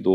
2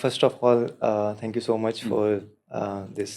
First of all, thank you so much for this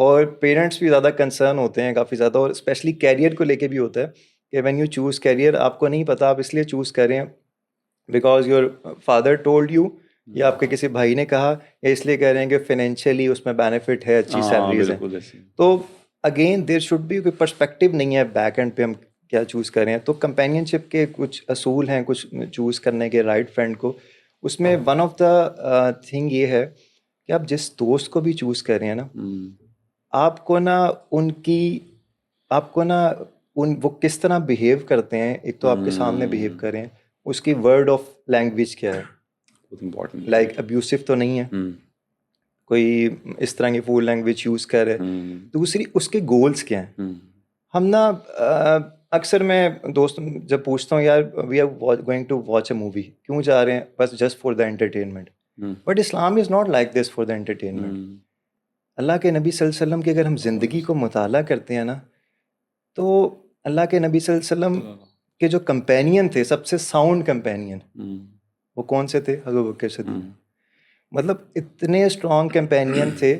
اور parents بھی زیادہ concern ہوتے ہیں کافی زیادہ, اور اسپیشلی کیریئر کو لے کے بھی ہوتا ہے کہ وین یو چوز کیریئر آپ کو نہیں پتہ, آپ اس لیے چوز کر رہے ہیں because your father told you, یا آپ کے کسی بھائی نے کہا, یا اس لیے کہہ رہے ہیں کہ فائنینشلی اس میں بینیفٹ ہے, اچھی سیلریز ہیں. تو اگین دیر شوڈ بی کوئی پرسپیکٹیو نہیں ہے بیک اینڈ پہ ہم کیا چوز کر رہے ہیں. تو کمپینین شپ کے کچھ اصول ہیں کچھ چوز کرنے کے رائٹ فرینڈ کو. اس میں ون آف دا تھنگ یہ ہے کہ آپ جس دوست کو بھی چوز کر رہے ہیں نا, آپ کو نا وہ کس طرح بیہیو کرتے ہیں, ایک تو آپ کے سامنے بیہیو کریں, اس کی ورڈ آف لینگویج کیا ہے, لائک ابیوسو تو نہیں ہے, کوئی اس طرح کی فول لینگویج یوز کر رہے. دوسری اس کے گولز کیا ہیں. ہم نا اکثر میں دوست جب پوچھتا ہوں یار we are going to watch a movie, کیوں جا رہے ہیں, بس just for the entertainment. But Islam is not like this for the entertainment. اللہ کے نبی صلی اللہ علیہ وسلم کی اگر ہم زندگی کو مطالعہ کرتے ہیں نا, تو اللہ کے نبی صلی اللہ علیہ وسلم کے جو کمپینین تھے, سب سے ساؤنڈ کمپینین, وہ کون سے تھے؟ حضرت بکر صدیق. مطلب اتنے اسٹرانگ کمپینین تھے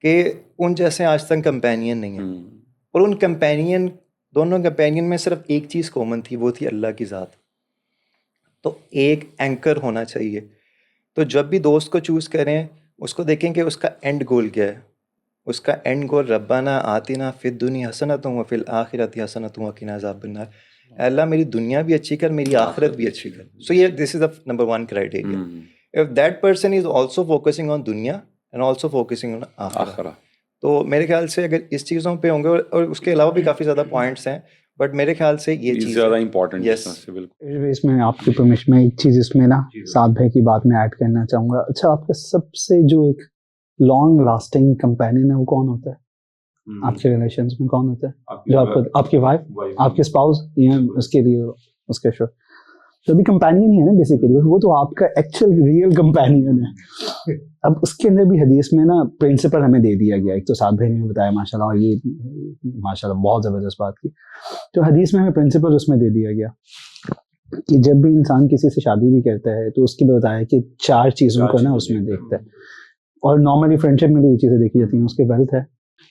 کہ ان جیسے آج تک کمپینین نہیں ہیں. اور ان دونوں کمپینین میں صرف ایک چیز کامن تھی, وہ تھی اللہ کی ذات. تو ایک اینکر ہونا چاہیے. تو جب بھی دوست کو چوز کریں, اس کو دیکھیں کہ اس کا اینڈ گول کیا ہے. اس کا اینڈ گول ربنا آتنا فی الدنیا حسنۃ وفی الآخرۃ حسنۃ وقنا عذاب النار. اللہ میری دنیا بھی اچھی کر, میری آخرت بھی اچھی کر. سو یہ this is the number 1 criteria. If that person is also focusing on دنیا and also focusing on آخرہ, تو میرے خیال سے اگر اس چیزوں پہ ہوں گے, اور اس کے علاوہ بھی کافی زیادہ پوائنٹس ہیں, بٹ میرے خیال سے یہ چیز زیادہ امپورٹنٹ ہے. اس میں آپ کی پرمیشن میں ایک چیز اس میں نا سعد بھائی کی بات میں ایڈ کرنا چاہوں گا. اچھا, آپ کا سب سے جو ایک لانگ لاسٹنگ کمپینین ہے وہ کون ہوتا ہے آپ کے ریلیشنز میں؟ کون ہوتا ہے؟ جو آپ کی وائف, آپ کے اسپاؤس, یا اس کے لیے اس کے شو تو بھی کمپینین ہی ہے نا بیسیکلی, وہ تو آپ کا ایکچوئل ریئل کمپینین ہے. اب اس کے اندر بھی حدیث میں نا پرنسپل ہمیں دے دیا گیا. ایک تو سعد بھائی نے بتایا ماشاء اللہ, اور یہ ماشاء اللہ بہت زبردست بات کی. تو حدیث میں ہمیں پرنسپل اس میں دے دیا گیا کہ جب بھی انسان کسی سے شادی بھی کرتا ہے تو اس کی بھی بتایا کہ 4 چیزوں کو نا اس میں دیکھتا ہے. اور نارملی فرینڈشپ میں بھی یہ چیزیں دیکھی جاتی ہیں. اس کے ویلتھ ہے,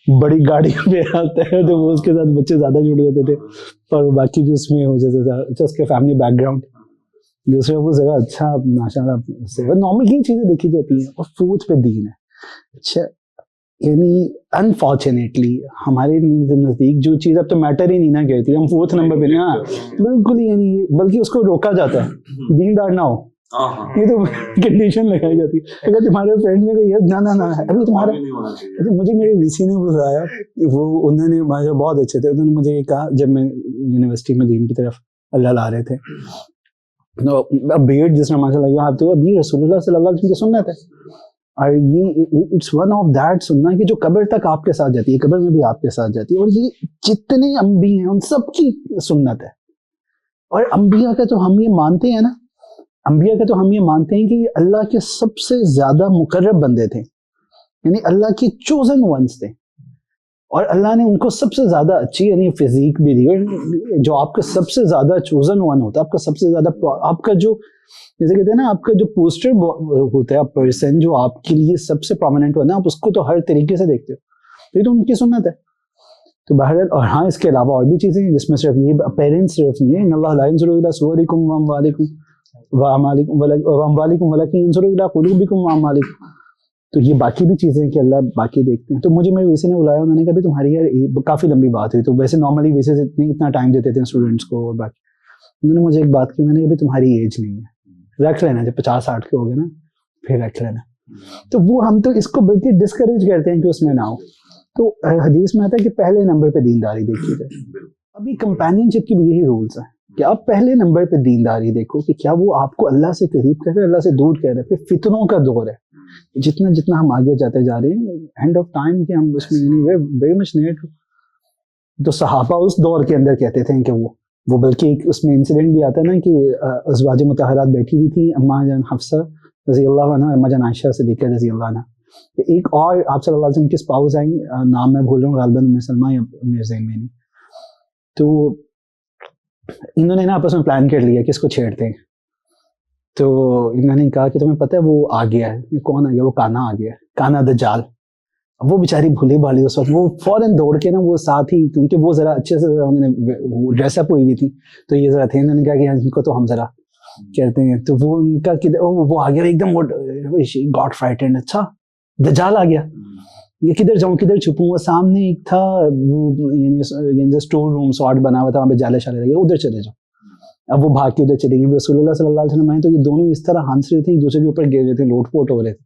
بڑی گاڑی پہ آتا ہے تو وہ اس کے ساتھ بچے زیادہ جڑ جاتے تھے, اور باقی جو اس میں ہو جاتا تھا اچھا اس کے فیملی بیک گراؤنڈ, دوسرے وہ ذرا اچھا ماشاء اللہ نارمل یہ چیزیں دیکھی جاتی ہیں. اور 4th پہ دین ہے. اچھا یعنی انفارچونیٹلی ہمارے نزدیک جو چیز اب تو میٹر ہی نہیں نہ کرتی, ہم 4th نمبر پہ نہیں. ہاں بالکل, یعنی بلکہ اس کو روکا جاتا ہے دیندار نہ ہو, یہ تو کنڈیشن لگائی جاتی ہے. اگر تمہارے فرینڈ میں کوئی نہ ابھی تمہارا, مجھے میرے وی سی نے بتایا, وہ انہوں نے بہت اچھے تھے, انہوں نے مجھے یہ کہا جب میں یونیورسٹی میں دین کی طرف اللہ لا رہے تھے, بیٹ جس میں ماشاء اللہ آپ تو ابھی رسول اللہ صلی اللہ علیہ وسلم کی سنت ہے. اور یہ اٹس ون آف دیٹ سننا کہ جو قبر تک آپ کے ساتھ جاتی ہے, قبر میں بھی آپ کے ساتھ جاتی ہے. اور یہ جتنے انبیاء ہیں ان سب کی سنت ہے. اور انبیاء کا تو ہم یہ مانتے ہیں نا, انبیاء کا تو ہم یہ مانتے ہیں کہ یہ اللہ کے سب سے زیادہ مقرب بندے تھے, یعنی اللہ کے چوزن ونس تھے. اور اللہ نے ان کو سب سے زیادہ اچھی یعنی فزیک بھی دی. اور جو آپ کا سب سے زیادہ چوزن ون ہوتا ہے, آپ کا سب سے زیادہ آپ کا جو جیسے کہتے ہیں نا آپ کا جو پوسٹر ہوتا ہے پرسن جو آپ کے لیے سب سے پرومیننٹ ہوتا ہے, آپ اس کو تو ہر طریقے سے دیکھتے ہو. یہ تو ان کی سنت ہے. تو بہرحال, اور ہاں اس کے علاوہ اور بھی چیزیں ہیں جس میں صرف یہ پیرنٹس صرف نہیں ہے, ان اللہ لا ينظر الى صورکم واموالکم واموالکم ولکن ينظر الى قلوبکم واعمالکم. تو یہ باقی بھی چیزیں ہیں کہ اللہ باقی دیکھتے ہیں. تو مجھے میرے ویسے نے بلایا, انہوں نے کہا بھی تمہاری یار کافی لمبی بات ہوئی, تو ویسے نارملی ویسے سے اتنا ٹائم دیتے تھے اسٹوڈنٹس کو. اور باقی انہوں نے مجھے ایک بات کی, انہوں نے کہا بھی تمہاری ایج نہیں ہے, رکھ لینا, جب 50-60 کے ہو گئے نا پھر رکھ لینا. تو وہ ہم تو اس کو بلکہ ڈسکریج کرتے ہیں کہ اس میں نہ ہو. تو حدیث میں آتا ہے کہ پہلے نمبر پہ دینداری دیکھی جائے. ابھی کمپینین شپ کی بھی یہی رولس ہیں کہ آپ پہلے نمبر پہ دینداری دیکھو کہ کیا وہ آپ کو اللہ سے قریب کر رہے ہیں, اللہ سے دور کر رہے ہیں. پھر فتنوں کا دور ہے, جتنا جتنا ہم آگے جاتے جا رہے ہیں اینڈ آف ٹائم کہ ہم اس میں ویری مچ نیڈ. تو صحابہ اس دور کے اندر کہتے تھے کہ وہ بلکہ اس میں انسیڈنٹ بھی آتا ہے نا کہ ازواج مطہرات بیٹھی ہوئی تھی, اماں جان حفصہ رضی اللہ عنہ, اماں جان عائشہ صدیقہ رضی اللہ عنہ. ایک اور آپ صلی اللہ علیہ وسلم کی اسپاؤس آئیں, نام میں بھول رہا ہوں, غالباً ام سلمہ یا میرے ذہن میں نہیں. تو انہوں نے نا آپس میں پلان کر لیا کہ اس کو چھیڑتے ہیں. تو انہوں نے کہا کہ تمہیں پتہ ہے وہ آ گیا ہے. کون آ گیا؟ وہ کانا آ گیا, کانا دجال. اب وہ بیچاری بھولے بھالی اس وقت وہ فوراً دوڑ کے نا وہ ساتھ ہی, کیونکہ وہ ذرا اچھے سے انہوں نے ڈریس اپ ہوئی ہوئی تھی تو یہ ذرا تھے, انہوں نے کہا کہ ان کو تو ہم ذرا کہتے ہیں, تو وہ ان کا وہ آ گیا ایک دم گاٹ فرائٹنڈ, اچھا دجال آ گیا, یہ کدھر جاؤں کدھر چھپوں. وہ سامنے ایک تھا وہ یعنی اسٹور روم سارٹ بنا ہوا تھا, وہاں پہ جالے شالے لگے, ادھر چلے جاؤ. اب وہ بھاگ کے ادھر چلے گئے. رسول اللہ صلی اللہ علیہ وسلم آئے تو یہ دونوں اس طرح ہنس رہے تھے, ایک دوسرے کے اوپر گر رہے تھے, لوٹ پوٹ ہو رہے تھے,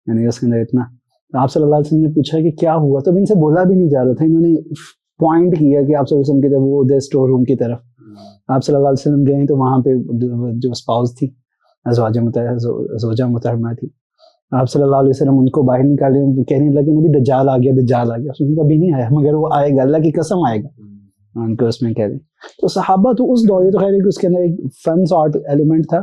یعنی اس کے اندر اتنا. آپ صلی اللہ علیہ وسلم نے پوچھا کہ کیا ہوا, تو اب ان سے بولا بھی نہیں جا رہا تھا, انہوں نے پوائنٹ کیا کہ آپ صلی اللہ علیہ وسلم کی طرف, وہ ادھر اسٹور روم کی طرف. آپ صلی اللہ علیہ وسلم گئے تو وہاں پہ جو اسپاؤس تھی, زوجہ محترمہ تھی, آپ صلی اللہ علیہ وسلم ان کو باہر نکالے, کہنے لگے نبی دجال آ گیا, دجال آ گیا. اس نے کہا ابھی نہیں آیا, مگر وہ آئے گا, اللہ کی قسم آئے گا, ان کو اس میں کہہ دیں. تو صحابہ تو اس دور, تو خیر اس کے اندر ایک فن سارٹ ایلیمنٹ تھا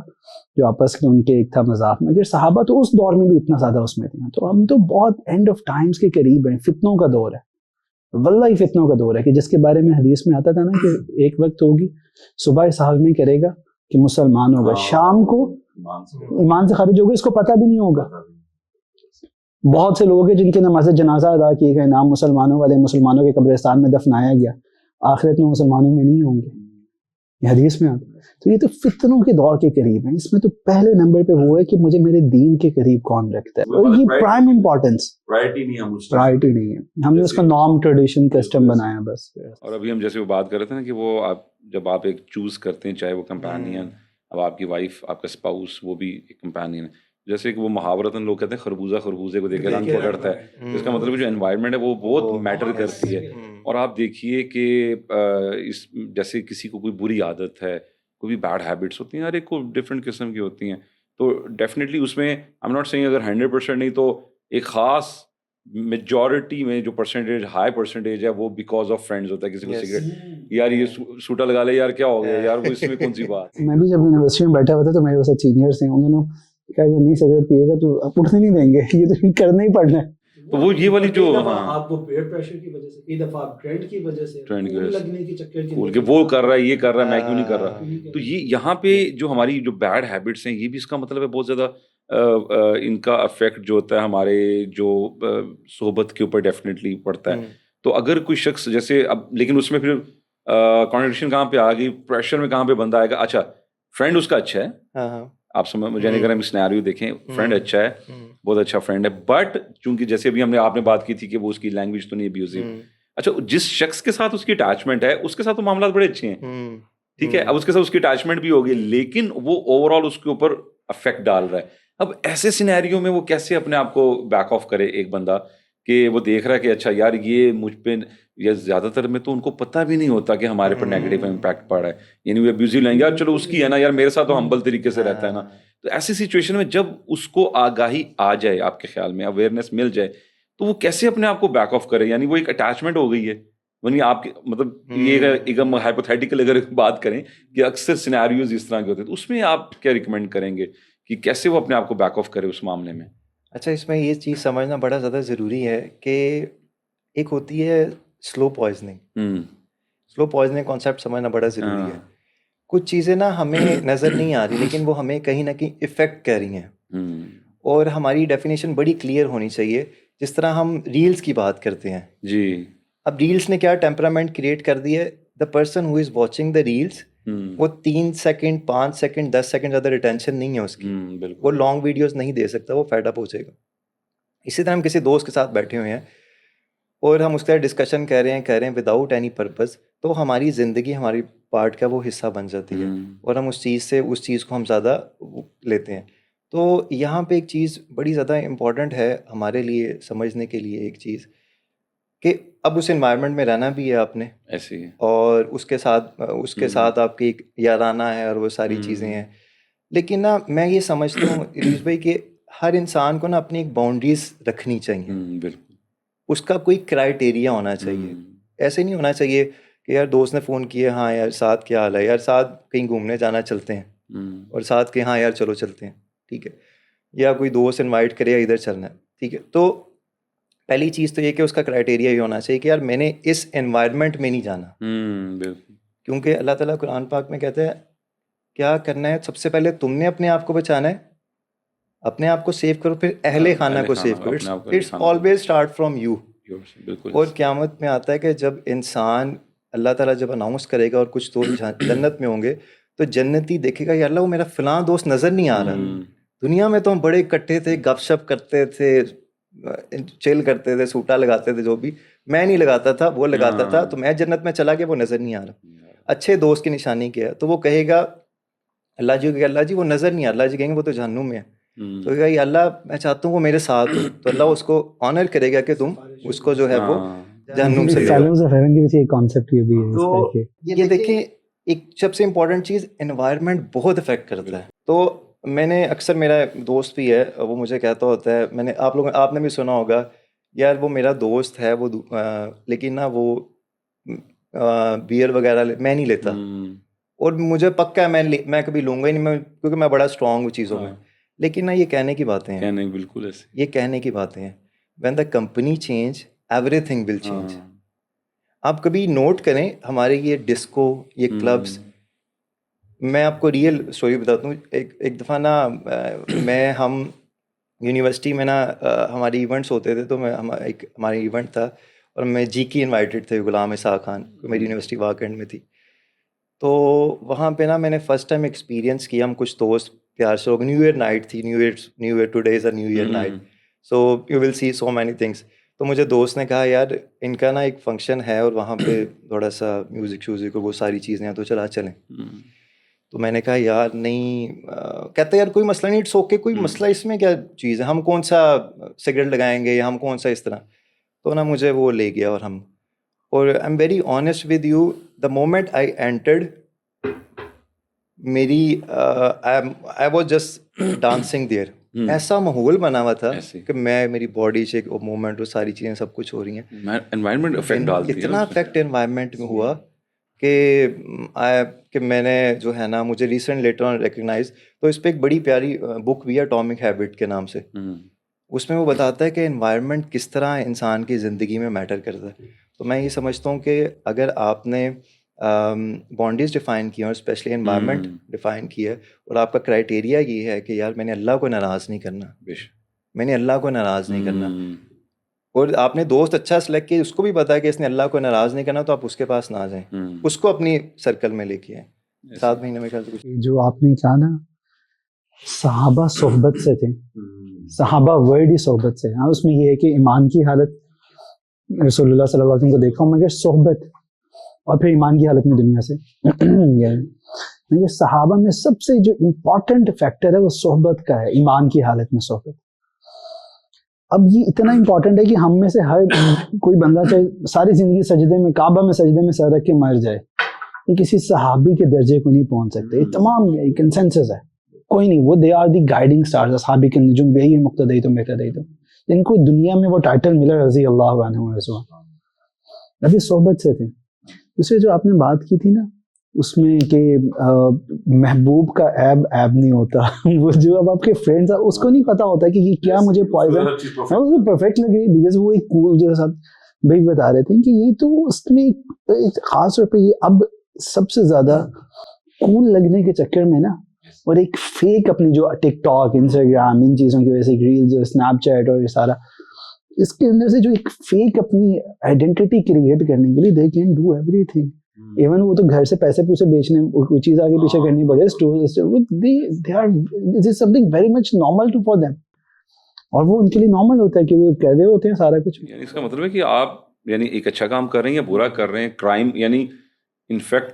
جو آپس میں ان کے ایک تھا مذاق, مگر صحابہ تو اس دور میں بھی اتنا زیادہ اس میں تھے. تو ہم تو بہت اینڈ آف ٹائمز کے قریب ہیں, فتنوں کا دور ہے, واللہ فتنوں کا دور ہے, کہ جس کے بارے میں حدیث میں آتا تھا نا کہ ایک وقت ہوگی صبح سحر میں کرے گا کہ مسلمان ہوگا, شام کو ایمان سے خارج ہوگا, اس کو پتہ بھی نہیں ہوگا. بہت سے لوگ ہیں جن کے نماز جنازہ ادا کیے گئے, نام مسلمانوں والے, مسلمانوں کے قبرستان میں دفنایا گیا, آخرت میں مسلمانوں میں نہیں ہوں گے, یہ حدیث میں آتا. تو یہ تو فتنوں کے دور کے قریب ہیں. اس میں تو پہلے نمبر پہ وہ ہے کہ مجھے میرے دین کے قریب کون رکھتا ہے, اور یہ پرائم امپورٹنس, پرائرٹی نہیں ہے. ہم نے اس کو نارم, ٹریڈیشن, کسٹم بنایا بس. اور ابھی ہم جیسے وہ بات کر رہے تھے نا کہ وہ آپ جب آپ ایک چوز کرتے ہیں, چاہے وہ کمپینین, اب آپ کی وائف, آپ کا اسپاؤس, وہ بھی ایک کمپینین ہے. جیسے کہ وہ محاورتاً لوگ کہتے ہیں خربوزہ خربوزے کو دیکھ کے رنگ پکڑتا ہے, اس کا مطلب جو انوائرمنٹ ہے وہ بہت میٹر کرتی ہے. اور آپ دیکھیے کہ اس جیسے کسی کو کوئی بری عادت ہے, کوئی بھی بیڈ ہیبٹس ہوتی ہیں, ہر ایک کو ڈفرینٹ قسم کی ہوتی ہیں, تو ڈیفینیٹلی اس میں آئی ایم ناٹ سیئنگ اگر 100% نہیں تو ایک خاص میجورٹی میں جو پرسنٹیج, ہائی پرسنٹیج ہے, وہ بیکاز آف فرینڈز ہوتا ہے. کسی کو سگریٹ, یار یہ سوٹا لگا لے, یار کیا ہو گیا یار, وہ اس میں کون سی بات. میں بھی جب یونیورسٹی میں بیٹھا ہوا تھا تو میرے ساتھ سینئرس ہیں, انہوں نے کہا کہ نہیں سگریٹ پیے گا تو آپ اٹھنے نہیں دیں گے, یہ تو کرنا ہی پڑنا ہے. تو وہ یہ والی جو آپ کو پیئر پریشر کی وجہ سے, کئی دفعہ آپ ٹرینڈ کی وجہ سے, لگنے کی چکر کہ وہ کر رہا ہے, یہ کر رہا ہے, میں کیوں نہیں کر رہا. تو یہ یہاں پہ جو ہماری جو بیڈ ہیبٹس ہیں, یہ بھی اس کا مطلب ہے بہت زیادہ ان کا افیکٹ جو ہوتا ہے ہمارے جو صحبت کے اوپر ڈیفینیٹلی پڑتا ہے. تو اگر کوئی شخص جیسے اب, لیکن اس میں پھر کانٹرڈکشن کہاں پہ آ گئی, پریشر میں کہاں پہ بندہ آئے گا. اچھا فرینڈ اس کا اچھا ہے, آپ سمجھ یعنی اگر ہم سینیریو دیکھیں, فرینڈ اچھا ہے, بہت اچھا فرینڈ ہے, بٹ چونکہ جیسے ابھی آپ نے بات کی تھی کہ وہ اس کی لینگویج تو نہیں ابیوزو. اچھا جس شخص کے ساتھ اس کی اٹیچمنٹ ہے, اس کے ساتھ تو معاملات بڑے اچھے ہیں, ٹھیک ہے, اب اس کے ساتھ اس کی اٹیچمنٹ بھی ہوگی, لیکن وہ اوور آل اس کے اوپر افیکٹ ڈال رہا ہے. اب ایسے سینیریو میں وہ کیسے اپنے آپ کو بیک آف کرے ایک بندہ, کہ وہ دیکھ رہا ہے کہ اچھا یار یہ مجھ پہ, یا زیادہ تر میں تو ان کو پتہ بھی نہیں ہوتا کہ ہمارے پر نیگیٹو امپیکٹ پڑ رہا ہے, یعنی وہ ابیوزو لیں گے, یار چلو اس کی ہے نا, یار میرے ساتھ تو ہمبل طریقے سے رہتا ہے نا. تو ایسی سچویشن میں جب اس کو آگاہی آ جائے, آپ کے خیال میں اویئرنیس مل جائے, تو وہ کیسے اپنے آپ کو بیک آف کرے, یعنی وہ ایک اٹیچمنٹ ہو گئی ہے. یعنی آپ کی مطلب یہ ایک ہائپوتھیٹیکل اگر بات کریں کہ اکثر سینیریوز اس طرح کے ہوتے ہیں, تو اس میں آپ کیا ریکمینڈ کریں گے کہ کیسے وہ اپنے آپ کو بیک آف کرے اس معاملے میں؟ اچھا, اس میں یہ چیز سمجھنا بڑا زیادہ ضروری ہے کہ ایک ہوتی ہے سلو پوائزننگ. سلو پوائزننگ کانسیپٹ سمجھنا بڑا ضروری ہے. کچھ چیزیں نا ہمیں نظر نہیں آ رہی, لیکن وہ ہمیں کہیں نہ کہیں افیکٹ کر رہی ہیں, اور ہماری ڈیفینیشن بڑی کلیئر ہونی چاہیے. جس طرح ہم ریلز کی بات کرتے ہیں, جی, اب ریلز نے کیا ٹیمپرامنٹ کریٹ کر دی ہے, the person who is watching the reels, وہ 3 سیکنڈ 5 سیکنڈ 10 سیکنڈ زیادہ ریٹینشن نہیں ہے اس کی, وہ لانگ ویڈیوز نہیں دے سکتا, وہ فیڈ اپ ہو جائے گا. اسی طرح ہم کسی دوست کے ساتھ بیٹھے ہوئے ہیں اور ہم اس کا ڈسکشن کر رہے ہیں وداؤٹ اینی پرپز, تو ہماری زندگی ہماری پارٹ کا وہ حصہ بن جاتی ہے, اور ہم اس چیز کو ہم زیادہ لیتے ہیں. تو یہاں پہ ایک چیز بڑی زیادہ امپورٹنٹ ہے ہمارے لیے سمجھنے کے لیے, ایک چیز کہ اب اس انوائرمنٹ میں رہنا بھی ہے آپ نے ایسے, اور اس کے ساتھ آپ کی ایک یارانہ ہے اور وہ ساری چیزیں ہیں. لیکن نا میں یہ سمجھتا ہوں علیش بھائی کہ ہر انسان کو نا اپنی ایک باؤنڈریز رکھنی چاہیے. بالکل, اس کا کوئی کرائٹیریا ہونا چاہیے. ایسے نہیں ہونا چاہیے کہ یار دوست نے فون کیا, ہاں یار ساتھ کیا حال ہے, یار ساتھ کہیں گھومنے جانا چلتے ہیں, اور ساتھ کہ ہاں یار چلو چلتے ہیں, ٹھیک ہے, یا کوئی دوست انوائٹ کرے یا ادھر چلنا ہے, ٹھیک ہے. تو پہلی چیز تو یہ کہ اس کا کرائٹیریا یہ ہونا چاہیے کہ یار میں نے اس انوائرمنٹ میں نہیں جانا. بالکل, کیونکہ اللہ تعالیٰ قرآن پاک میں کہتے ہیں کیا کرنا ہے, سب سے پہلے تم نے اپنے آپ کو بچانا ہے, اپنے آپ کو سیو کرو, پھر اہل خانہ کو سیو کرو. It's always start from you. اور قیامت میں آتا ہے کہ جب انسان اللہ تعالیٰ جب اناؤنس کرے گا اور کچھ دوست جنت میں ہوں گے تو جنتی دیکھے گا یا اللہ وہ میرا فلاں دوست نظر نہیں آ رہا. دنیا میں تو ہم بڑے اکٹھے تھے, گپ شپ کرتے تھے, چل کرتے تھے, سوٹا لگاتے تھے, جو بھی میں نہیں لگاتا تھا وہ لگاتا تھا, تو میں جنت میں چلا گیا وہ نظر نہیں آ رہا. اچھے دوست کی نشانی کیا, تو وہ کہے گا اللہ جی, اللہ جی وہ نظر نہیں آ رہا. اللہ جی کہیں گے وہ تو جہنم میں ہے. تو کہے گا اللہ میں چاہتا ہوں وہ میرے ساتھ ہو, تو اللہ اس کو آنر کرے گا کہ تم اس کو جو ہے وہ جہنم سے لے جاؤ. تو یہ دیکھیں ایک سب سے امپورٹنٹ چیز انوائرمنٹ بہت افیکٹ کرتا ہے. تو میں نے اکثر, میرا دوست بھی ہے وہ مجھے کہتا ہوتا ہے, میں نے آپ نے بھی سنا ہوگا یار وہ میرا دوست ہے وہ لیکن نا وہ بیئر وغیرہ میں نہیں لیتا, اور مجھے پکا ہے میں کبھی لوں گا ہی نہیں, کیونکہ میں بڑا اسٹرانگ ہوں چیزوں میں. لیکن نا یہ کہنے کی باتیں ہیں, بالکل ایسے یہ کہنے کی باتیں ہیں. When the company change every thing will change. آپ کبھی نوٹ کریں ہمارے یہ ڈسکو, یہ کلبس, میں آپ کو ریئل اسٹوری بتاتا ہوں. ایک دفعہ نا ہم یونیورسٹی میں نا ہماری ایونٹس ہوتے تھے, تو ہمارا ایونٹ تھا اور میں جی کی انوائٹیڈ تھے, غلام اسحاق خان, میری یونیورسٹی واک اینڈ میں تھی. تو وہاں پہ نا میں نے فرسٹ ٹائم ایکسپیرینس کیا, ہم کچھ دوست پیار سے ہو گئے, نیو ایئر نائٹ تھی, new year today is a new year night, so you will see so many things. تو مجھے دوست نے کہا یار ان کا نا ایک فنکشن ہے اور وہاں پہ تھوڑا سا میوزک اور وہ ساری چیزیں ہیں, تو چلا چلیں. تو میں نے کہا یار نہیں, کہتا یار کوئی مسئلہ نہیں, اٹس اوکے, کوئی مسئلہ اس میں کیا چیز ہے, ہم کون سا سگریٹ لگائیں گے یا ہم کون سا اس طرح. تو نا مجھے وہ لے گیا اور I am very honest with you, the moment I entered میری I was just dancing there. ایسا ماحول بنا ہوا تھا کہ میری باڈی سے موومنٹ اور ساری چیزیں سب کچھ ہو رہی ہیں. اتنا افیکٹ انوائرمنٹ میں ہوا کہ میں نے جو ہے نا, مجھے ریسنٹ لیٹر آن ریکگنائز, تو اس پہ ایک بڑی پیاری بک بھی ہے اٹامک ہیبٹ کے نام سے. اس میں وہ بتاتا ہے کہ انوائرمنٹ کس طرح انسان کی زندگی میں میٹر کرتا ہے. تو میں یہ سمجھتا ہوں کہ اگر آپ نے باؤنڈریز ڈیفائن کی ہیں اور اسپیشلی انوائرمنٹ ڈیفائن کی ہے, اور آپ کا کرائٹیریا یہ ہے کہ یار میں نے اللہ کو ناراض نہیں کرنا, میں نے اللہ کو ناراض نہیں کرنا, اور آپ نے دوست اچھا سلیکٹ کیا, اس کو بھی پتا ہے کہ اس نے اللہ کو ناراض نہیں کرنا, تو آپ اس کے پاس نہ جائیں, اس کو اپنی سرکل میں لے کے آئیں. 7 مہینے میں جو آپ نے کہا نا صحابہ صحبت سے تھے, صحابہ ورڈ ہی صحبت سے. ہاں اس میں یہ ہے کہ ایمان کی حالت رسول اللہ صلی اللہ علیہ وسلم کو دیکھا ہوں, مگر صحبت اور پھر ایمان کی حالت میں دنیا سے. یہ صحابہ میں سب سے جو امپورٹنٹ فیکٹر ہے وہ صحبت کا ہے, ایمان کی حالت میں صحبت. اب یہ اتنا امپورٹنٹ ہے کہ ہم میں سے ہر کوئی بندہ چاہے ساری زندگی سجدے میں, کعبہ میں سجدے میں سر رکھ کے مر جائے, یہ کسی صحابی کے درجے کو نہیں پہنچ سکتے. یہ تمام کنسنسس ہے, کوئی نہیں. وہ they are the guiding stars, اصحاب کے نجوم بے مقتدیتم بہتدیتم, جن کو دنیا میں وہ ٹائٹل ملا رضی اللہ عنہ ورضوان. ابھی صحبت سے تھے. دوسرے جو آپ نے بات کی تھی نا اس میں کہ محبوب کا عیب نہیں ہوتا. وہ جو اب آپ کے فرینڈز ہیں اس کو نہیں پتا ہوتا کہ یہ کیا مجھے پوائزن پرفیکٹ لگے, بیکاز وہ ایک کول جو ساتھ بھائی بتا رہے تھے کہ یہ تو اس میں ایک خاص طور پہ یہ اب سب سے زیادہ کول لگنے کے چکر میں نا, اور ایک فیک اپنی جو ٹک ٹاک, انسٹاگرام, ان چیزوں کی وجہ سے ریلز, اسنیپ چیٹ اور یہ سارا, اس کے اندر سے جو ایک فیک اپنی آئیڈینٹی کریٹ کرنے کے لیے they can do every thing. Even وہ تو گھر سے پیسے پوسے بیچنے, کوئی چیز آگے پیچھے کرنی پڑے, something very much normal to for them, اور وہ ان کے لیے نارمل ہوتا ہے کہ وہ کر رہے ہوتے ہیں سارا کچھ. یعنی اس کا مطلب ہے کہ آپ یعنی ایک اچھا کام کر رہے ہیں یا برا کر رہے ہیں, کرائم, یعنی انفیکٹ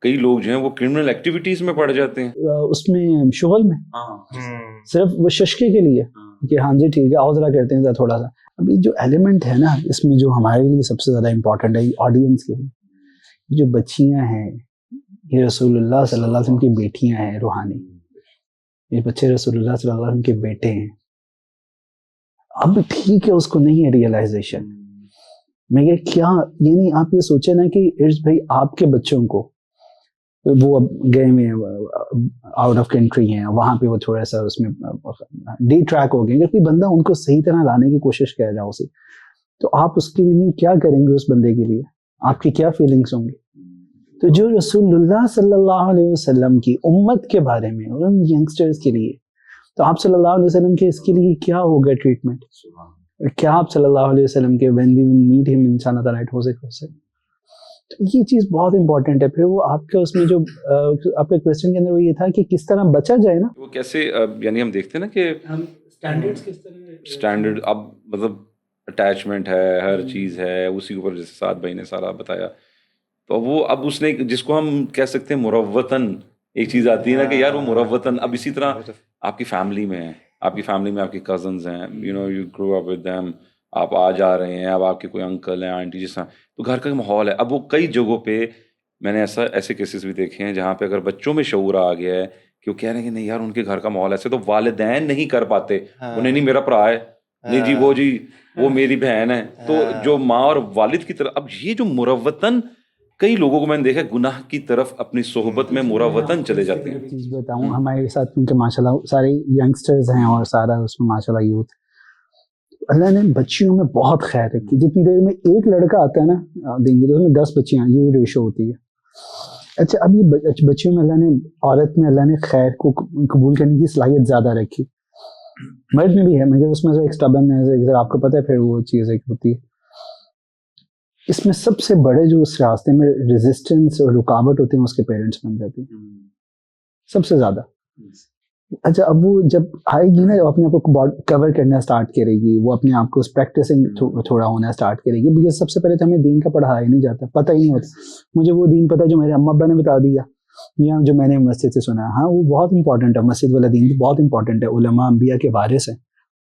کئی لوگ جو ہیں وہ کرمنل ایکٹیویٹیز میں پڑ جاتے ہیں, اس میں شغل میں صرف وہ ششکے کے لیے کہ ہاں جی ٹھیک ہے آؤ ذرا کرتے ہیں تھوڑا سا. ابھی جو ایلیمنٹ ہے نا اس میں جو ہمارے لیے سب سے زیادہ امپورٹنٹ ہے آڈینس کے لیے, جو بچیاں ہیں یہ رسول اللہ صلی اللہ علیہ وسلم کی بیٹیاں ہیں روحانی, یہ بچے رسول اللہ صلی اللہ علیہ وسلم کے بیٹے ہیں. اب ٹھیک ہے اس کو نہیں ہے ریئلائزیشن, میں کہ کیا یعنی آپ یہ سوچیں نا کہ ارز بھائی آپ کے بچوں کو وہ اب گئے میں آؤٹ آف کنٹری ہیں, وہاں پہ وہ تھوڑا سا اس میں ڈی ٹریک ہو گئے, اگر کوئی بندہ ان کو صحیح طرح لانے کی کوشش کر رہا اسے, تو آپ اس کے لیے کیا کریں گے, اس بندے کے لیے آپ کی کیا فیلنگس ہوں گی. تو جو رسول اللہ صلی اللہ علیہ وسلم کی امت کے بارے میں اور ان ینگسٹرز کے لیے, تو آپ صلی اللہ علیہ وسلم کے اس کے لیے کیا ہوگا ٹریٹمنٹ, کیا آپ صلی اللہ علیہ وسلم کے when we will meet him انشاءاللہ تعالیٰ it was یہ چیز بہت امپورٹنٹ ہے. پھر وہ آپ کا اس میں جو آپ کے کویسچن کے اندر وہ یہ تھا کہ کس طرح بچا جائے نا, وہ کیسے, یعنی ہم دیکھتے ہیں نا کہ ہم اسٹینڈرڈز کس طرح اسٹینڈرڈ اب مطلب اٹیچمنٹ ہے, ہر چیز ہے اسی کے اوپر, جیسے سعد بھائی نے سارا بتایا. تو وہ اب اس نے جس کو ہم کہہ سکتے ہیں مروتاً ایک چیز آتی ہے نا کہ یار وہ مروتاً, اب اسی طرح آپ کی فیملی میں ہے, آپ کی فیملی میں آپ کے کزنز ہیں, you know you grow up with them, آپ آ جا رہے ہیں, اب آپ کے کوئی انکل ہیں, آنٹی, جس طرح, تو گھر کا ماحول ہے. اب وہ کئی جگہوں پہ میں نے ایسے کیسز بھی دیکھے ہیں جہاں پہ اگر بچوں میں شعور آ گیا ہے کہ وہ کہہ رہے ہیں کہ نہیں یار ان کے گھر کا ماحول ایسے, تو والدین نہیں کر پاتے, انہیں نہیں میرا بھرا ہے, نہیں جی وہ میری بہن ہے, تو جو ماں اور والد کی طرف, اب یہ جو مروتاً کئی لوگوں کو میں نے دیکھا گناہ کی طرف اپنی صحبت میں مروتاً چلے جاتے ہیں. چیز بتاؤں, ہمارے ساتھ کیونکہ ماشاء اللہ سارے ینگسٹرز ہیں اور سارا اس میں ماشاء اللہ یوتھ, اللہ نے بچیوں میں بہت خیر رکھی. جتنی دیر میں ایک لڑکا آتا ہے نا دیں گے تو اس میں 10 بچیاں, یہ ریشو ہوتی ہے. اچھا اب یہ بچیوں میں اللہ نے, عورت میں اللہ نے خیر کو قبول کرنے کی صلاحیت زیادہ رکھی. مرد میں بھی ہے مگر اس میں ایک اسٹبن ہے, آپ کو پتہ ہے, پھر وہ چیز ایک ہوتی ہے. اس میں سب سے بڑے جو اس راستے میں ریزسٹنس اور رکاوٹ ہوتے ہیں اس کے پیرنٹس بن جاتے ہیں سب سے زیادہ. اچھا اب وہ جب آئے گی نا, اپنے آپ کو کور کرنا اسٹارٹ کرے گی, وہ اپنے آپ کو پریکٹسنگ تھوڑا ہونا اسٹارٹ کرے گی, بیکاز سب سے پہلے تو ہمیں دین کا پڑھایا نہیں جاتا, پتہ ہی نہیں ہوتا. مجھے وہ دین پتہ جو میرے اما ابا نے بتا دیا یا جو میں نے مسجد سے سنا, ہاں وہ بہت امپورٹنٹ ہے, مسجد والا دین بہت امپورٹنٹ ہے, علماء انبیاء کے وارث ہیں,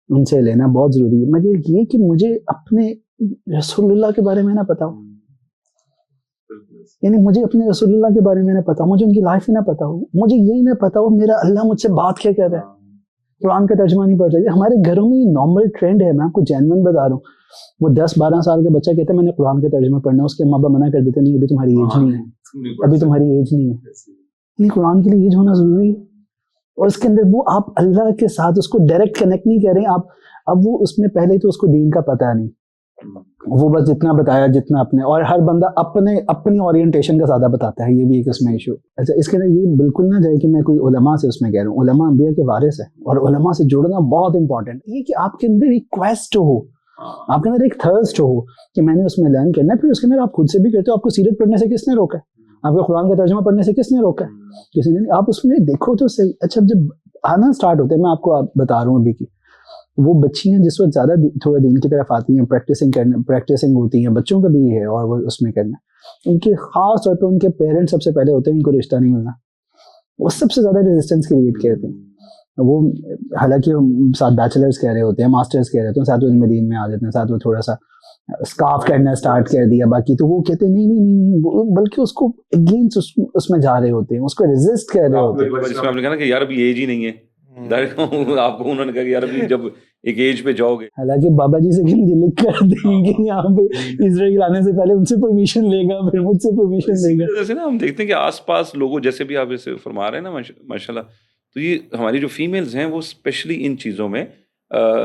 ان سے لینا بہت ضروری ہے. مگر یہ کہ مجھے اپنے رسول اللہ کے بارے میں نہ پتا ہو, یعنی مجھے اپنے رسول اللہ کے بارے میں نہ پتا ہو, مجھے ان کی لائف ہی نہ پتا ہو, مجھے یہی نہ پتا ہو میرا اللہ مجھ سے بات کیا کہہ رہا ہے, قرآن کا ترجمہ نہیں پڑھ رہا. ہمارے گھروں میں یہ نارمل ٹرینڈ ہے, میں آپ کو جینون بتا رہا ہوں. وہ 10-12 سال کا بچہ کہتا ہے میں نے قرآن کا ترجمہ پڑھنا ہے, اس کے ماں باپ منع کر دیتے نہیں ابھی تمہاری ایج نہیں ہے, ابھی تمہاری ایج نہیں ہے. نہیں, قرآن کے لیے ایج ہونا ضروری ہے, اور اس کے اندر وہ آپ اللہ کے ساتھ اس کو ڈائریکٹ کنیکٹ نہیں کر رہے ہیں آپ. اب وہ اس میں پہلے تو اس کو دین کا پتہ نہیں, وہ بس جتنا بتایا جتنا اپنے, اور ہر بندہ اپنی اورینٹیشن کا زیادہ بتاتا ہے, یہ بھی ایک اس میں ایشو. اچھا اس کے اندر یہ بالکل نہ جائے کہ میں کوئی علماء سے اس میں کہہ رہا ہوں, علماء انبیاء کے وارث ہیں اور علماء سے جڑنا بہت امپورٹنٹ. یہ کہ آپ کے اندر ایک کویسٹ ہو, آپ کے اندر ایک تھرسٹ ہو کہ میں نے اس میں لرن کرنا ہے. پھر اس کے اندر آپ خود سے بھی کرتے ہو, آپ کو سیرت پڑھنے سے کس نے روکا ہے, آپ کو قرآن کا ترجمہ پڑھنے سے کس نے روکا ہے, کسی نے نہیں. آپ اس میں دیکھو تو صحیح. اچھا جب آنا اسٹارٹ ہوتا ہے, میں آپ کو بتا رہا ہوں ابھی کی وہ بچیاں جس وقت زیادہ تھوڑا دین کی طرف آتی ہیں, پریکٹسنگ ہوتی ہیں, بچوں کا بھی ہے اور وہ اس میں کرنا, ان کے خاص طور پہ ان کے پیرنٹس سب سے پہلے ہوتے ہیں, ان کو رشتہ نہیں ملنا, وہ سب سے زیادہ ریزسٹنس کریٹ کرتے ہیں. وہ حالانکہ ساتھ بیچلرز کہہ رہے ہوتے ہیں, ماسٹرز کہہ رہے ہوتے ہیں, ساتھ وہ علم دین میں آ جاتے ہیں, ساتھ وہ تھوڑا سا اسکارف کرنا اسٹارٹ کر دیا باقی, تو وہ کہتے ہیں نہیں, بلکہ اس کو اگینسٹ اس میں جا رہے ہوتے ہیں, اس کو ریزسٹ کر رہے ہوتے ہیں. جس میں آپ نے کہا نا کہ یار ابھی ایج ہی نہیں ہے, آپ کو انہوں نے کہا کہ یار ابھی جب ایک ایج پہ جاؤ گے, حالانکہ بابا جی سے کہ مجھے لکھ کر دیں گے یہاں پہ اسرائیل آنے سے پہلے ان سے پرمیشن لے گا, پھر مجھ سے پرمیشن لے گا. جیسے نا ہم دیکھتے ہیں کہ آس پاس لوگوں, جیسے بھی آپ اسے فرما رہے ہیں نا ماشاء اللہ, تو یہ ہماری جو فیمیلز ہیں وہ اسپیشلی ان چیزوں میں,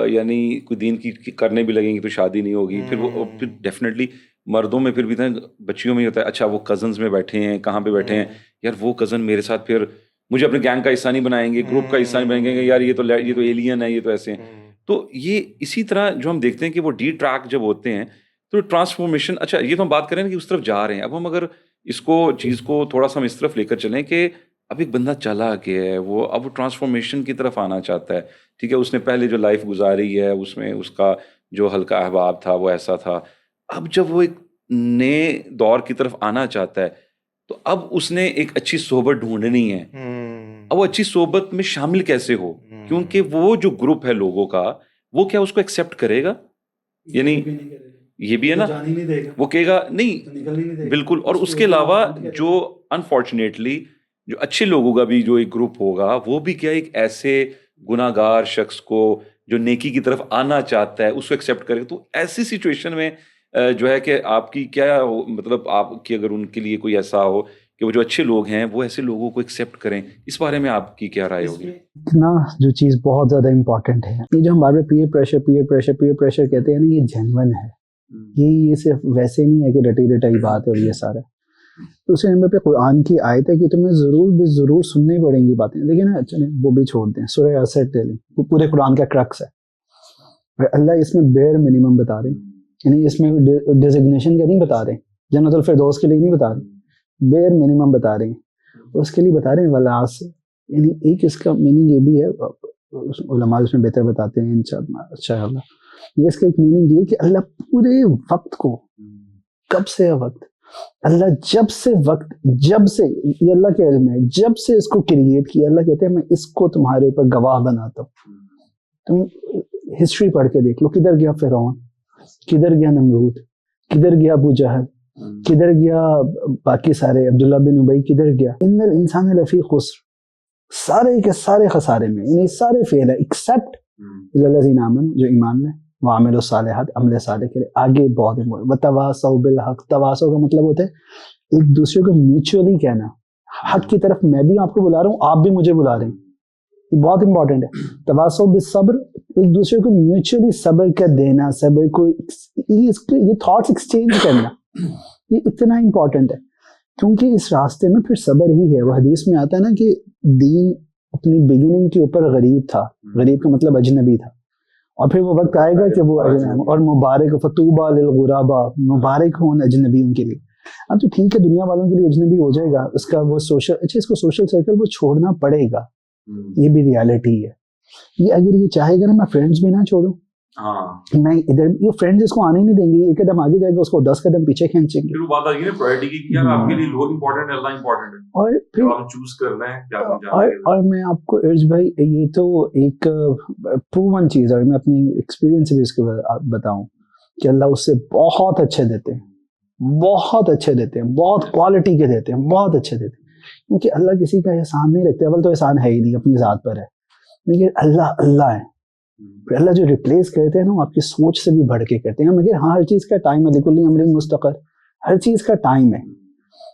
یعنی کوئی دین کی کرنے بھی لگیں گی تو شادی نہیں ہوگی, پھر ڈیفینیٹلی مردوں میں پھر بھی بچیوں میں ہی ہوتا ہے, اچھا وہ کزنز میں بیٹھے ہیں, کہاں پہ بیٹھے ہیں, یار وہ کزن میرے ساتھ پھر مجھے اپنے گینگ کا حصہ نہیں بنائیں گے, گروپ کا حصہ نہیں بنائیں گے, یار یہ تو ایلین ہے, یہ تو ایسے ہیں. تو یہ اسی طرح جو ہم دیکھتے ہیں کہ وہ ڈی ٹریک جب ہوتے ہیں تو ٹرانسفارمیشن, اچھا یہ تو ہم بات کریں کہ اس طرف جا رہے ہیں. اب ہم اگر اس کو چیز کو تھوڑا سا ہم اس طرف لے کر چلیں کہ اب ایک بندہ چلا گیا ہے, وہ اب ٹرانسفارمیشن کی طرف آنا چاہتا ہے, ٹھیک ہے, اس نے پہلے جو لائف گزاری ہے اس میں اس کا جو ہلکا احباب تھا وہ ایسا تھا, اب جب وہ ایک نئے دور کی طرف آنا چاہتا ہے تو اب اس نے ایک اچھی صحبت ڈھونڈنی ہے. اب وہ اچھی صحبت میں شامل کیسے ہو, کیونکہ وہ جو گروپ ہے لوگوں کا وہ کیا اس کو ایکسیپٹ کرے گا, یعنی یہ بھی ہے نا, وہ کہے گا نہیں بالکل. اور اس کے علاوہ جو انفارچونیٹلی جو اچھے لوگوں کا بھی جو ایک گروپ ہوگا وہ بھی کیا ایک ایسے گناہ گار شخص کو جو نیکی کی طرف آنا چاہتا ہے اس کو ایکسیپٹ کرے گا. تو ایسی سچویشن میں جو ہے کہ آپ کی کیا مطلب, آپ کی اگر ان کے لیے کوئی ایسا ہو کہ وہ جو اچھے لوگ ہیں وہ ایسے لوگوں کو ایکسیپٹ کریں, اس بارے میں آپ کی کیا رائے ہوگی؟ اتنا جو چیز بہت زیادہ امپورٹنٹ ہے, یہ جو ہم بار بار پیئر پریشر کہتے ہیں نا, یہ جینون ہے, یہ صرف ویسے نہیں ہے کہ رٹی رٹائی بات ہے اور یہ سارا. دوسرے نمبر پہ قرآن کی آیت ہے کہ تمہیں ضرور سننی پڑیں گی باتیں. لیکن چلیں وہ بھی چھوڑ دیں, سورہ عصر لے لیں, وہ پورے قرآن کا کرکس ہے. اور اللہ اس میں بیئر منیمم بتا رہے ہیں, یعنی اس میں ڈیزگنیشن کا نہیں بتا رہے, جنت الفردوس کے لیے نہیں بتا رہے, بیئر منیمم بتا رہے ہیں. اس کے لیے بتا رہے ہیں والعصر, یعنی ایک اس کا میننگ یہ بھی ہے, علماء اس میں بہتر بتاتے ہیں انشاءاللہ. اس کا ایک میننگ یہ ہے کہ اللہ پورے وقت کو, کب سے وقت, اللہ جب سے یہ اللہ کے علم ہے, جب سے اس کو کریٹ کیا, اللہ کہتے ہیں میں اس کو تمہارے اوپر گواہ بناتا ہوں. تم ہسٹری پڑھ کے دیکھ لو, کدھر گیا فرعون, کدھر گیا نمرود, کدھر گیا ابو جہل, کدھر گیا باقی سارے, عبداللہ بن ابی کدھر گیا. ان الانسان لفی خسر, سارے کے سارے خسارے میں, یعنی سارے فیل ہے ایکسیپٹ الذین آمنوا, جو ایمان لے, وعملوا الصالحات, عمل صالح کرے. آگے بہت امپورٹنٹ, وتواصوا بالحق, تواصوا کا مطلب ہوتا ہے ایک دوسرے کو میوچولی کہنا, حق کی طرف میں بھی آپ کو بلا رہا ہوں, آپ بھی مجھے بلا رہے ہیں, یہ بہت امپورٹنٹ ہے. تواصوا بالصبر, ایک دوسرے کو میوچولی صبر کا دینا, صبر کو یہ تھاٹس ایکسچینج کرنا, یہ اتنا امپورٹنٹ ہے. کیونکہ اس راستے میں پھر صبر ہی ہے. وہ حدیث میں آتا ہے نا کہ دین اپنی بگننگ کے اوپر غریب تھا, غریب کا مطلب اجنبی تھا, اور پھر وہ وقت آئے گا کہ وہ اور مبارک فطوبى للغرباء, مبارک ہوں اجنبیوں کے لیے. اب تو ٹھیک ہے دنیا والوں کے لیے اجنبی ہو جائے گا, اس کا وہ سوشل, اچھا اس کو سوشل سرکل وہ چھوڑنا پڑے گا, یہ بھی ریالٹی ہے. یہ اگر یہ چاہے گا نا میں فرینڈس بھی نہ چھوڑوں, میں ادھر, یہ فرینڈز اس کو آنے نہیں دیں گے, ایک قدم آگے جائے گا اس کو 10 قدم پیچھے کھینچیں گے. پھر وہ بات آ گئی نا پرائورٹی کی, کہ آپ کے لیے لوگ امپورٹنٹ ہے, اللہ امپورٹنٹ ہے, اور پھر آپ چوز کرنا ہے کیا آپ. اور میں آپ کو ارج بھائی, یہ تو ایک پروون چیز ہے, اور میں اپنے ایکسپیرینس سے بھی اس کو بتاؤں کہ اللہ اس سے بہت اچھے دیتے ہیں, بہت اچھے دیتے ہیں, بہت کوالٹی کے دیتے ہیں, بہت اچھے دیتے ہیں. کیونکہ اللہ کسی کا احسان نہیں رکھتے, اول تو احسان ہے ہی نہیں, اپنی ذات پر ہے, لیکن اللہ ہے. پھر اللہ جو ریپلیس کرتے ہیں نا, وہ آپ کی سوچ سے بھی بڑھ کے کرتے ہیں. مگر ہاں ہر چیز کا ٹائم ہے, لکل امر مستقر, ہر چیز کا ٹائم ہے.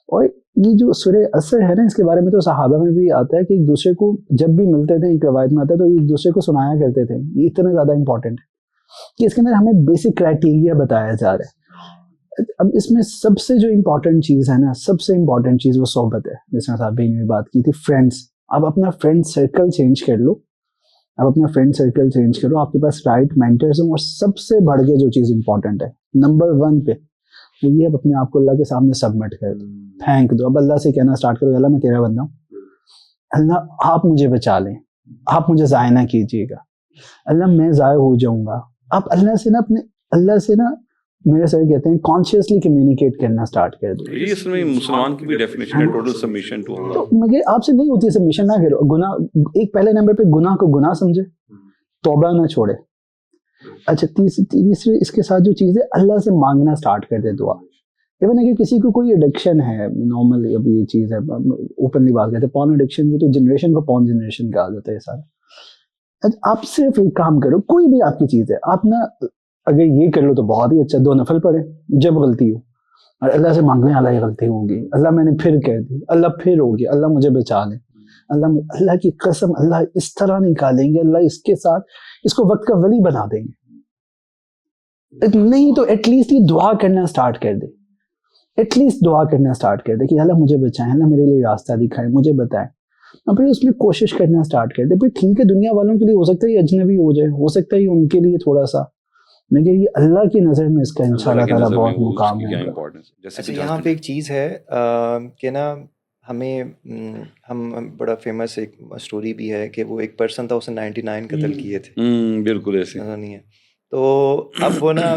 اور یہ جو سورہ عصر ہے نا, اس کے بارے میں تو صحابہ میں بھی آتا ہے کہ ایک دوسرے کو جب بھی ملتے تھے, ایک روایت میں آتا ہے تو ایک دوسرے کو سنایا کرتے تھے. یہ اتنا زیادہ امپورٹنٹ ہے کہ اس کے اندر ہمیں بیسک کرائٹیریا بتایا جا رہا ہے. اب اس میں سب سے جو امپورٹنٹ چیز ہے نا, سب سے امپورٹنٹ چیز وہ صحبت ہے, جس میں صاحب نے بات کی تھی, فرینڈس. اب اپنا فرینڈ سرکل چینج کر لو, اب اپنا فرینڈ سرکل چینج کرو, آپ کے پاس رائٹ مینٹرز ہوں. اور سب سے بڑھ کے جو چیز امپورٹنٹ ہے نمبر 1 پہ, وہ یہ ہے اپنے آپ کو اللہ کے سامنے سبمٹ کر دو, پھینک دو. اب اللہ سے کہنا اسٹارٹ کرو, اللہ میں تیرا بندہ ہوں, اللہ آپ مجھے بچا لیں, آپ مجھے ضائع نہ کیجیے گا, اللہ میں ضائع ہو جاؤں گا. آپ اللہ سے نا, اپنے اللہ سے نا, میرے سر کہتے ہیں کانشیسلی کمیونیکیٹ کرنا اسٹارٹ کر دو. یہ اس میں مسلمان کی بھی ڈیفینیشن ہے, ٹوٹل سبمیشن ٹو اللہ. تو مگر آپ سے نہیں ہوتی سبمیشن, نہ کرو گناہ. ایک پہلے نمبر پہ گناہ کو گناہ سمجھے, توبہ نہ چھوڑے. اچھا تیسری اس کے ساتھ جو چیز ہے, اللہ سے مانگنا اسٹارٹ کر دے دعا. ایون اگر کسی کو کوئی ایڈکشن ہے, نارمل اب یہ چیز ہے, اوپنلی بات کرتے ہیں پون ایڈکشن, یہ تو جنریشن کو پون جنریشن کہا جاتا ہے سارا. آپ صرف ایک کام کرو, کوئی بھی آپ کی چیز ہے, آپ نا اگر یہ کر لو تو بہت ہی اچھا, 2 نفل پڑھے جب غلطی ہو, اور اللہ سے مانگنے اللہ یہ غلطی ہوگی, اللہ میں نے پھر کہہ دی, اللہ پھر ہوگی, اللہ مجھے بچا لے, اللہ کی قسم اللہ اس طرح نکالیں گے, اللہ اس کے ساتھ اس کو وقت کا ولی بنا دیں گے. نہیں تو ایٹ لیسٹ یہ دعا کرنا اسٹارٹ کر دے, ایٹ لیسٹ دعا کرنا اسٹارٹ کر دے کہ اللہ مجھے بچائیں, اللہ میرے لیے راستہ دکھائے, مجھے بتائیں. اور پھر اس میں کوشش کرنا اسٹارٹ کر دے. پھر ٹھیک ہے دنیا والوں کے لیے ہو سکتا ہے یہ اجنبی ہو جائے, ہو سکتا ہے ان کے لیے تھوڑا سا, مگر یہ اللہ کی نظر میں اس کا انشاءاللہ تعالیٰ بہت مقام ہے. اچھا یہاں پہ ایک چیز ہے کہ نا, ہمیں ہم بڑا فیمس ایک اسٹوری بھی ہے کہ وہ ایک پرسن تھا, اس نے 99 قتل کیے تھے. بالکل ایسے نہیں ہے. تو اب وہ نا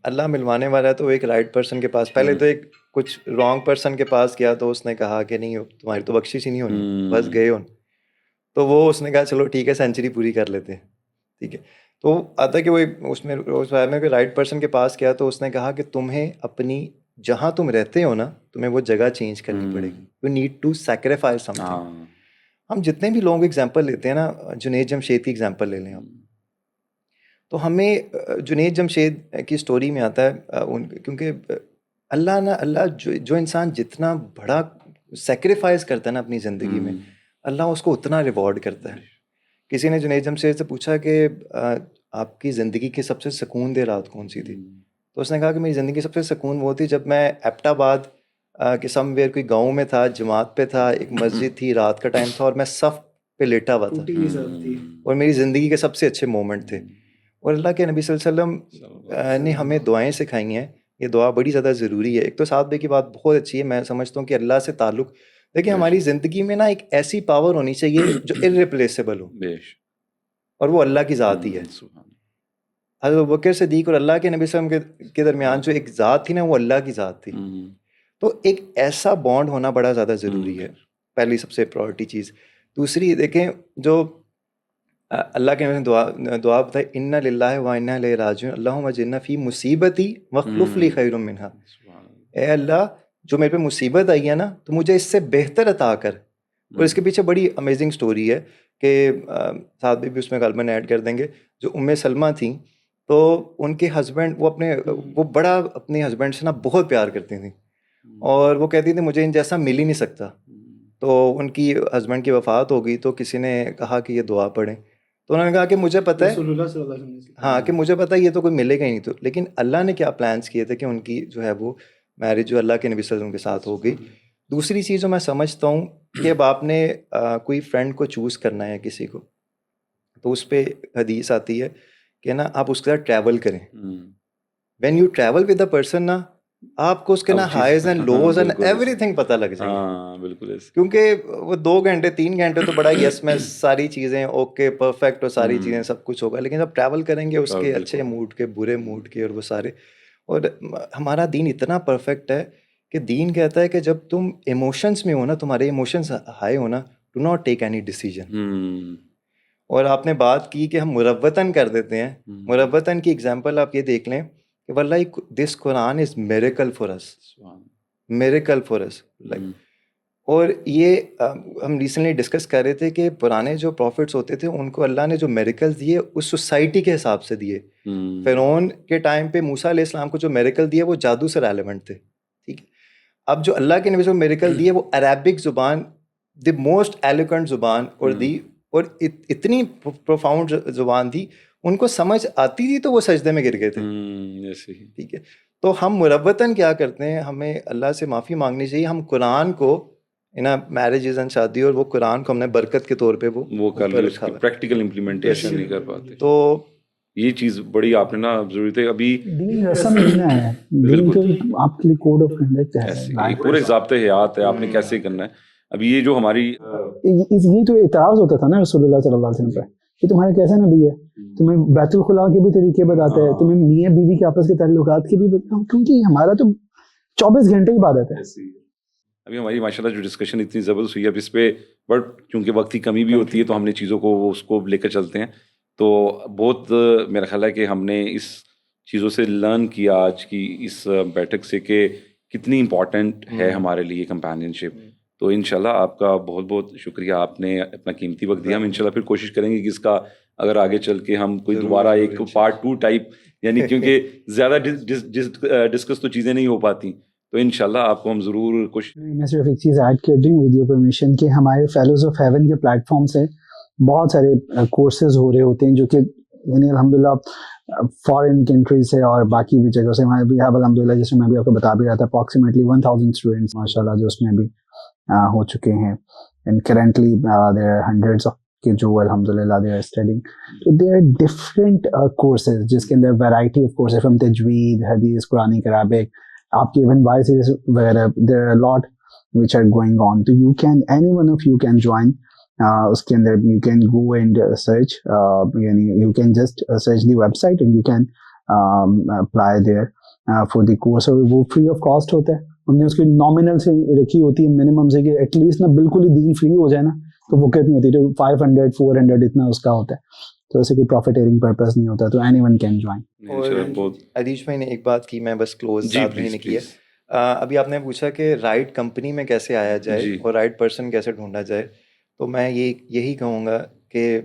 اللہ ملوانے والا ہے, تو ایک رائٹ پرسن کے پاس, پہلے تو ایک کچھ رانگ پرسن کے پاس گیا, تو اس نے کہا کہ نہیں تمہاری تو بخشش ہی نہیں ہونی, بس گئے ہو. تو وہ اس نے کہا چلو ٹھیک ہے سینچری پوری کر لیتے ہیں, ٹھیک ہے. تو آتا کہ وہ اس میں رائٹ پرسن کے پاس گیا, تو اس نے کہا کہ تمہیں اپنی جہاں تم رہتے ہو نا, تمہیں وہ جگہ چینج کرنی پڑے گی, you need to sacrifice something. ہم جتنے بھی لوگ ایگزامپل لیتے ہیں نا, جنید جمشید کی ایگزامپل لے لیں ہم, تو ہمیں جنید جمشید کی سٹوری میں آتا ہے, کیونکہ اللہ جو انسان جتنا بڑا سیکریفائز کرتا ہے نا اپنی زندگی میں, اللہ اس کو اتنا ریوارڈ کرتا ہے. کسی نے جنید جمشید سے پوچھا کہ آپ کی زندگی کی سب سے سکون دہ رات کون سی تھی, تو اس نے کہا کہ میری زندگی سب سے سکون وہ تھی جب میں ایبٹ آباد کہ سم ویئر کوئی گاؤں میں تھا, جماعت پہ تھا, ایک مسجد تھی, رات کا ٹائم تھا اور میں صف پہ لیٹا ہوا تھا, اور میری زندگی کے سب سے اچھے مومنٹ تھے. اور اللہ کے نبی صلی اللہ علیہ وسلم نے ہمیں دعائیں سکھائی ہیں. یہ دعا بڑی زیادہ ضروری ہے. ایک تو سعد بھائی کی بات بہت اچھی ہے, میں سمجھتا ہوں کہ اللہ سے تعلق, دیکھیں ہماری زندگی میں نا ایک ایسی پاور ہونی چاہیے جو ارریپلیسیبل ہو, اور وہ اللہ کی ذات ہی ہے. حضرت ابوبکر صدیق اور اللہ کے نبی صلی اللہ علیہ وسلم کے درمیان جو ایک ذات تھی نا, وہ اللہ کی ذات تھی. تو ایک ایسا بانڈ ہونا بڑا زیادہ ضروری ہے, پہلی سب سے پرائورٹی چیز. دوسری دیکھیں, جو اللہ کے نبی نے دعا بتائی, ان للہ و انا الیہ راجعون اللہم اجرنا فی مصیبتی واخلف لی خیر منہا. اے اللہ, جو میرے پہ مصیبت آئی ہے نا, تو مجھے اس سے بہتر عطا کر. اور اس کے پیچھے بڑی امیزنگ سٹوری ہے کہ ساتھ بھی اس میں غالباً ایڈ کر دیں گے. جو سلمہ تھیں, تو ان کے ہسبینڈ وہ بڑا اپنے ہسبینڈ سے نا بہت پیار کرتی تھیں, اور وہ کہتی تھی مجھے ان جیسا مل ہی نہیں سکتا. تو ان کی ہسبینڈ کی وفات ہو گئی, تو کسی نے کہا کہ یہ دعا پڑھیں. تو انہوں نے کہا کہ مجھے پتہ ہے, ہاں کہ مجھے پتہ ہے یہ تو کوئی ملے گا ہی نہیں. تو لیکن اللہ نے کیا پلانس کیے تھے کہ ان کی جو ہے وہ میرج جو اللہ کے نبی صلی اللہ علیہ وسلم کے ساتھ ہو گئی. دوسری چیز جو میں سمجھتا ہوں کہ اب آپ نے کوئی فرینڈ کو چوز کرنا ہے کسی کو, تو اس پہ حدیث آتی ہے کہ نا آپ اس کے ساتھ ٹریول کریں. When you travel with a person نا, آپ کو اس کے نا highs and lows and everything پتہ لگ جائے گا. بالکل, کیونکہ وہ 2 گھنٹے 3 گھنٹے تو بڑا یس میں ساری چیزیں اوکے پرفیکٹ اور ساری چیزیں سب کچھ ہوگا, لیکن جب ٹریول کریں گے اس کے اچھے موڈ کے, برے موڈ کے, اور وہ سارے. اور ہمارا دین اتنا پرفیکٹ ہے کہ دین کہتا ہے کہ جب تم ایموشنس میں ہو نا, تمہارے ایموشنس ہائی ہو نا, do not take any decision. اور آپ نے بات کی کہ ہم مروتاً کر دیتے ہیں. مروتاً کی ایگزامپل آپ یہ دیکھ لیں کہ واللہ this Quran is miracle for us, miracle for us. اور یہ ہم ریسنٹلی ڈسکس کر رہے تھے کہ پرانے جو پروفٹس ہوتے تھے ان کو اللہ نے جو میریکل دیے اس سوسائٹی کے حساب سے دیے. فرعون کے ٹائم پہ موسیٰ علیہ السلام کو جو میریکل دیے وہ جادو سے ریلیونٹ تھے, ٹھیک ہے. اب جو اللہ کے نبی سے میریکل دیے وہ عربک زبان, دی موسٹ ایلیگنٹ زبان, اور اتنی پروفاؤنڈ زبان تھی, ان کو سمجھ آتی تھی تو وہ سجدے میں گر گئے تھے. ٹھیک ہے. تو ہم مروتاً کیا کرتے ہیں, ہمیں اللہ سے معافی مانگنی چاہیے. ہم قرآن کو میرجز اینڈ شادی, اور وہ قرآن کو ہم نے برکت کے طور پہ وہ کر لیا, پریکٹیکل امپلیمنٹیشن نہیں کر پاتے. تو یہ چیز بڑی آپ نے نا ضرورت ہے. ابھی دین رسم نہیں ہے, دین تو آپ کے لیے کوڈ آف کنڈکٹ ہے, پورے ضابطے حیات ہے, آپ نے کیسے کرنا ہے. ابھی یہ جو ہماری یہ تو اعتراض ہوتا تھا نا رسول اللہ صلی اللہ علیہ وسلم پہ کہ تمہارا کیسا نبی ہے, تمہیں بیت الخلاء کے بھی طریقے بتاتا ہے, تمہیں میاں بیوی کے آپس کے تعلقات کے بھی بتاتا, کیونکہ ہمارا تو 24 گھنٹے کی عبادت ہے. ابھی ہماری ماشاءاللہ جو ڈسکشن اتنی زبردست ہوئی ہے اب اس پہ, بٹ کیونکہ وقت کی کمی بھی ہوتی ہے تو ہم نے چیزوں کو اس کو لے کر چلتے ہیں. تو بہت میرا خیال ہے کہ ہم نے اس چیزوں سے لرن کیا آج کی اس بیٹھک سے کہ کتنی امپورٹنٹ ہے ہمارے لیے کمپینین شپ. تو انشاءاللہ آپ کا بہت بہت شکریہ, آپ نے اپنا قیمتی وقت دیا. ہم انشاءاللہ پھر کوشش کریں گے کہ اس کا اگر آگے چل کے ہم کوئی دوبارہ ایک پارٹ 2 ٹائپ, یعنی کیونکہ زیادہ ڈسکس تو چیزیں نہیں ہو پاتی, تو انشاءاللہ آپ کو ہم ضرور کوشش. میں صرف ایک چیز ایڈ کر دوں ود یور پرمیشن کہ ہمارے فیلوز آف ہیون کے پلیٹ فارم سے بہت سارے کورسز ہو رہے ہوتے ہیں جو کہ یعنی الحمدللہ فارن کنٹریز سے اور باقی بھی جگہوں سے ہمارے بھی الحمدللہ, جس میں میں بھی آپ کو بتا بھی رہا تھا, اپروکسیمیٹلی 1000 اسٹوڈنٹس ماشاءاللہ جو اس میں بھی ہو چکے ہیں. And currently there are hundreds of کہ جو الحمدللہ دے آر اسٹڈنگ. تو دیر آر ڈفرینٹ کورسز جس کے اندر ویرائٹی آف کورسز فرام تجوید, حدیث, قرآنک, عربک, آپ کے ایون وائس وغیرہ, there are lot which are going on. So you can, any one of you can join. اس کے اندر you can go and search, you can just search the website and you can apply there for the course. اور وہ free of cost ہوتا ہے. ہم نے اس کی nominal سے رکھی ہوتی ہے منیمم سے کہ ایٹ لیسٹ نا بالکل ہی دین فری ہو جائے نا, تو وہ کتنی ہوتی ہے 500 400 اتنا اس کا ہوتا ہے. تو اسے کوئی پروفیٹیرنگ پرپز نہیں ہوتا, تو اینی ون کین جوائن. اور عدیش بھائی نے ایک بات کی, میں بس کلوز بات نہیں کیا. ابھی آپ نے پوچھا کہ رائٹ کمپنی میں کیسے آیا جائے اور رائٹ پرسن کیسے ڈھونڈا جائے. تو میں یہی کہوں گا کہ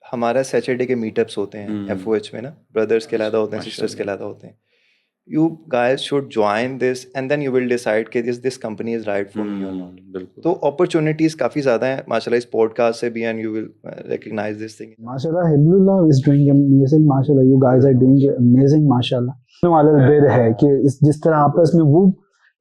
ہمارا سیٹرڈے کے میٹ اپس ہوتے ہیں FOH میں نا, بردرس کے علیحدہ ہوتے ہیں, سسٹرس کے علیحدہ ہوتے ہیں. You guys should join this and then you will decide کہ this company is right for me or not. تو opportunities کافی زیادہ ہیں ماشاءاللہ اس پوڈکاسٹ سے بھی, and you will recognize this thing. ماشاءاللہ حبلاللہ is doing amazing, ماشاءاللہ you guys are doing amazing, ماشاءاللہ. والا بر ہے کہ جس طرح آپس میں وہ